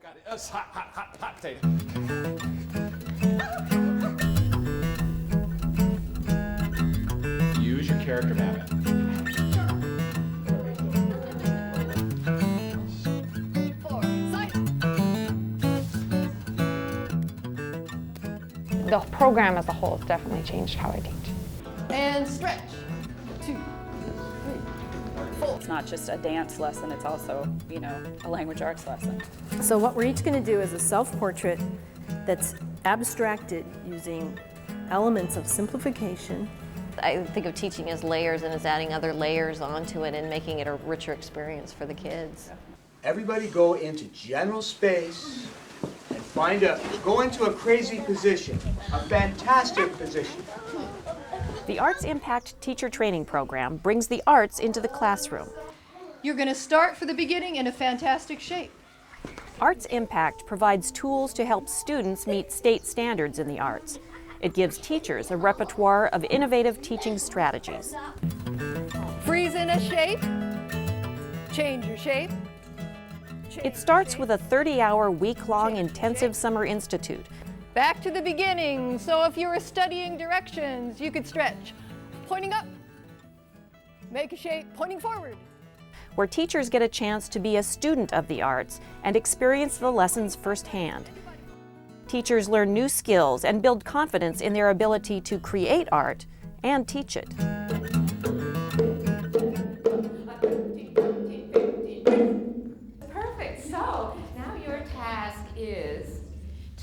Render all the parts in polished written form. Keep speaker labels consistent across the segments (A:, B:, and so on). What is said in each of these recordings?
A: got it. That's hot potato. Use your character map.
B: The program as a whole has definitely changed how I teach.
C: And stretch. 2, 3, 4.
D: It's not just a dance lesson, it's also, a language arts lesson.
E: So what we're each going to do is a self-portrait that's abstracted using elements of simplification.
F: I think of teaching as layers and as adding other layers onto it and making it a richer experience for the kids.
G: Everybody go into general space and go into a crazy position, a fantastic position.
H: The Arts Impact Teacher Training Program brings the arts into the classroom.
C: You're going to start for the beginning in a fantastic shape.
H: Arts Impact provides tools to help students meet state standards in the arts. It gives teachers a repertoire of innovative teaching strategies.
C: Freeze in a shape. Change your shape.
H: It starts with a 30-hour, week-long intensive summer institute.
C: Back to the beginning. So if you were studying directions, you could stretch. Pointing up. Make a shape pointing forward.
H: Where teachers get a chance to be a student of the arts and experience the lessons firsthand. Teachers learn new skills and build confidence in their ability to create art and teach it.
I: Perfect. So now your task is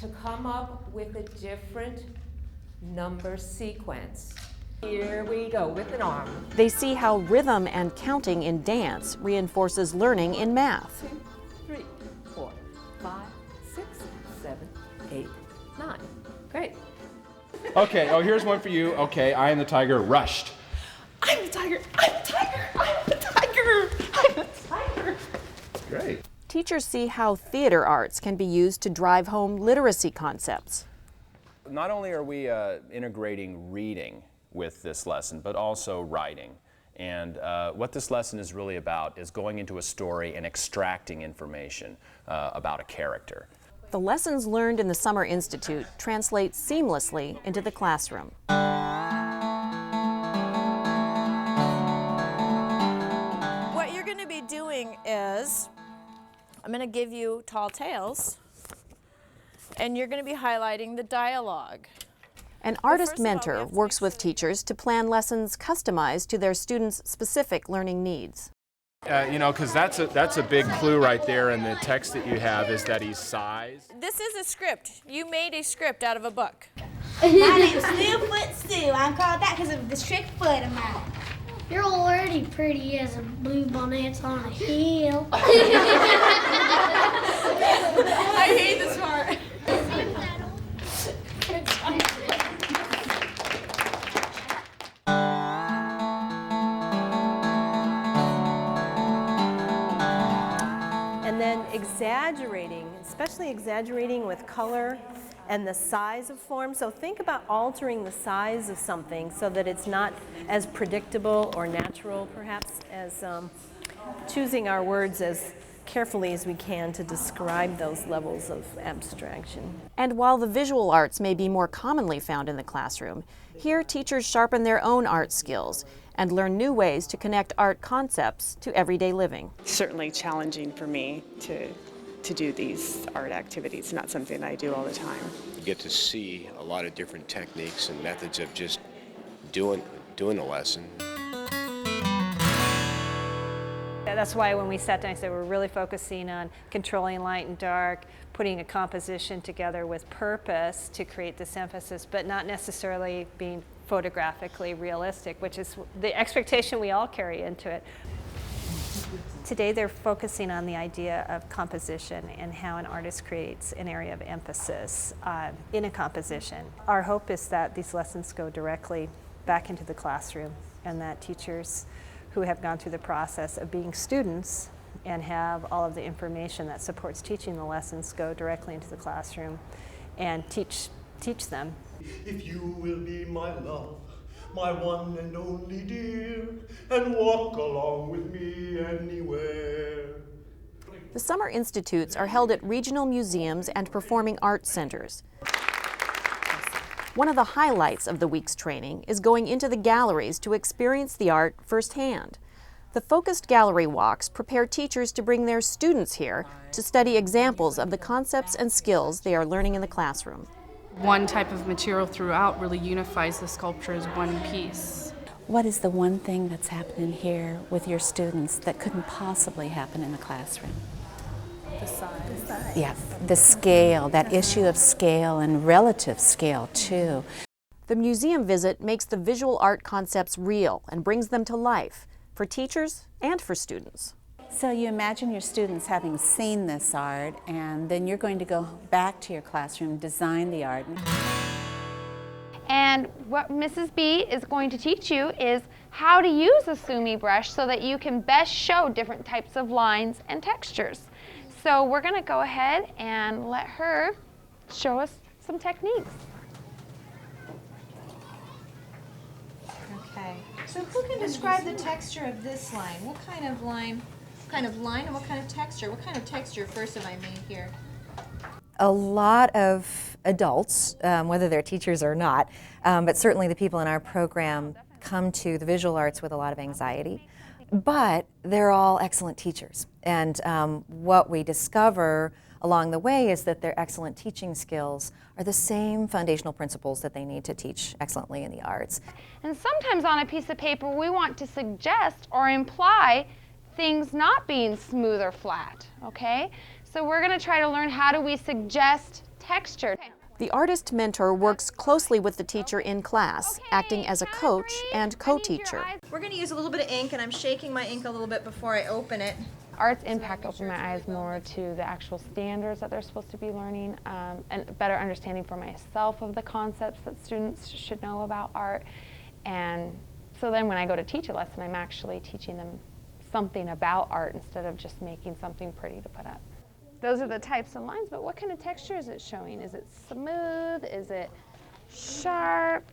I: to come up with a different number sequence. Here we go with an arm.
H: They see how rhythm and counting in dance reinforces learning in math.
I: 2, 3, 4, 5, 6, 7, 8, 9. Great.
A: Okay, here's one for you. Okay, I am the tiger, rushed.
I: I'm the tiger. I'm the tiger. I'm the tiger. I'm the tiger.
A: Great.
H: Teachers see how theater arts can be used to drive home literacy concepts.
J: Not only are we integrating reading with this lesson, but also writing. And what this lesson is really about is going into a story and extracting information about a character.
H: The lessons learned in the Summer Institute translate seamlessly into the classroom.
E: What you're going to be doing is, I'm going to give you tall tales, and you're going to be highlighting the dialogue.
H: An artist mentor works with teachers to plan lessons customized to their students' specific learning needs.
A: Because that's a big clue right there in the text that you have, is that he's sized.
E: This is a script. You made a script out of a book.
K: My name's Littlefoot Sue. I'm called that because of the trick foot of mine.
L: You're already pretty as a blue bonnet on a hill.
E: I hate this part. And then exaggerating, especially exaggerating with color and the size of form. So think about altering the size of something so that it's not as predictable or natural, perhaps, as choosing our words as carefully as we can to describe those levels of abstraction.
H: And while the visual arts may be more commonly found in the classroom, here teachers sharpen their own art skills and learn new ways to connect art concepts to everyday living.
M: It's certainly challenging for me to do these art activities, not something I do all the time.
N: You get to see a lot of different techniques and methods of just doing a lesson.
O: That's why when we sat down, I said we're really focusing on controlling light and dark, putting a composition together with purpose to create this emphasis, but not necessarily being photographically realistic, which is the expectation we all carry into it. Today they're focusing on the idea of composition and how an artist creates an area of emphasis in a composition. Our hope is that these lessons go directly back into the classroom and that teachers who have gone through the process of being students and have all of the information that supports teaching the lessons go directly into the classroom and teach them.
P: If you will be my love, my one and only dear, and walk along with me anywhere.
H: The summer institutes are held at regional museums and performing arts centers. One of the highlights of the week's training is going into the galleries to experience the art firsthand. The focused gallery walks prepare teachers to bring their students here to study examples of the concepts and skills they are learning in the classroom.
Q: One type of material throughout really unifies the sculpture as one piece.
D: What is the one thing that's happening here with your students that couldn't possibly happen in the classroom?
Q: The size.
D: Yeah, the scale, that issue of scale and relative scale too.
H: The museum visit makes the visual art concepts real and brings them to life for teachers and for students.
D: So you imagine your students having seen this art, and then you're going to go back to your classroom, design the art.
B: And what Mrs. B is going to teach you is how to use a sumi brush so that you can best show different types of lines and textures. So we're going to go ahead and let her show us some techniques.
R: Okay, so who can describe the texture of this line? What kind of line? And what kind of texture? What kind of texture first have I made here?
S: A lot of adults, whether they're teachers or not, but certainly the people in our program come to the visual arts with a lot of anxiety. But they're all excellent teachers. And what we discover along the way is that their excellent teaching skills are the same foundational principles that they need to teach excellently in the arts.
B: And sometimes on a piece of paper we want to suggest or imply things not being smooth or flat, okay? So we're going to try to learn how do we suggest texture.
H: The artist mentor works closely with the teacher in class, acting as a coach and co-teacher.
R: We're going to use a little bit of ink, and I'm shaking my ink a little bit before I open it.
B: Art's impact opened my eyes more to the actual standards that they're supposed to be learning, and better understanding for myself of the concepts that students should know about art. And so then when I go to teach a lesson, I'm actually teaching them something about art instead of just making something pretty to put up. Those are the types of lines, but what kind of texture is it showing? Is it smooth? Is it sharp?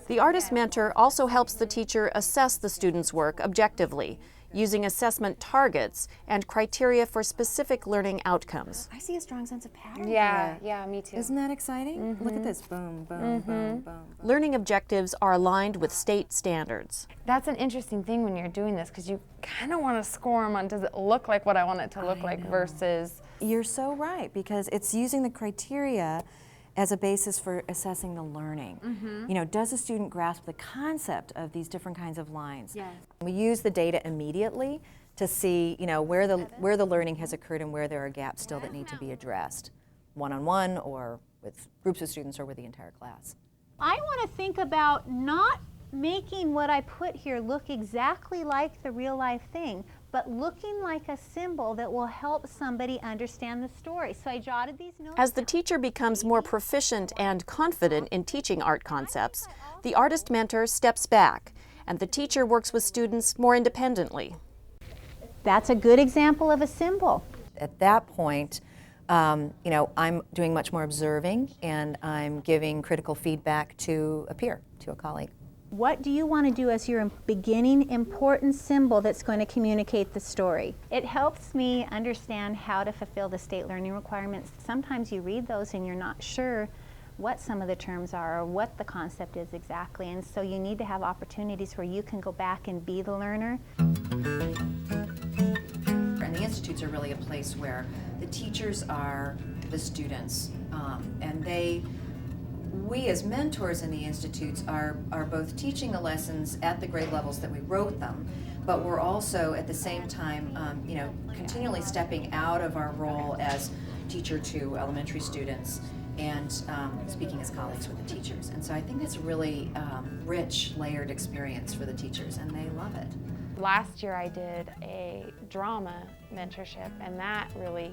H: The artist mentor also helps the teacher assess the student's work objectively, using assessment targets and criteria for specific learning outcomes.
S: I see a strong sense of pattern
B: Yeah,
S: here.
B: yeah, me too.
S: Isn't that exciting? Look at this, boom, boom, boom, boom.
H: Learning objectives are aligned with state standards.
B: That's an interesting thing when you're doing this, because you kind of want to score them on does it look like what I want it to look like versus...
S: You're so right, because it's using the criteria as a basis for assessing the learning. You know, does a student grasp the concept of these different kinds of lines?
B: Yes.
S: We use the data immediately to see, you know, where the learning has occurred and where there are gaps still that need to be addressed, one-on-one or with groups of students or with the entire class.
K: I want to think about not making what I put here look exactly like the real life thing, but looking like a symbol that will help somebody understand the story. So I jotted these notes.
H: As the teacher becomes more proficient and confident in teaching art concepts, the artist mentor steps back and the teacher works with students more independently.
K: That's a good example of a symbol.
S: At that point, you know, I'm doing much more observing and I'm giving critical feedback to a peer, to a colleague.
K: What do you want to do as your beginning important symbol that's going to communicate the story? It helps me understand how to fulfill the state learning requirements. Sometimes you read those and you're not sure what some of the terms are or what the concept is exactly, and so you need to have opportunities where you can go back and be the learner.
S: And the institutes are really a place where the teachers are the students, and we as mentors in the institutes are both teaching the lessons at the grade levels that we wrote them, but we're also at the same time, you know, continually stepping out of our role as teacher to elementary students and speaking as colleagues with the teachers. And so I think it's a really rich, layered experience for the teachers, and they love it.
B: Last year I did a drama mentorship, and that really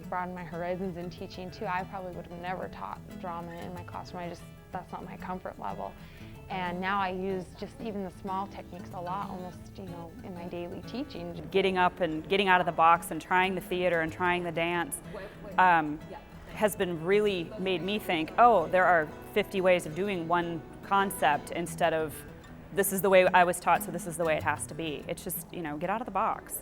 B: broadened my horizons in teaching too. I probably would have never taught drama in my classroom. That's not my comfort level. And now I use just even the small techniques a lot, almost, you know, in my daily teaching.
T: Getting up and getting out of the box and trying the theater and trying the dance has been really made me think, oh, there are 50 ways of doing one concept instead of this is the way I was taught, so this is the way it has to be. It's just, you know, get out of the box.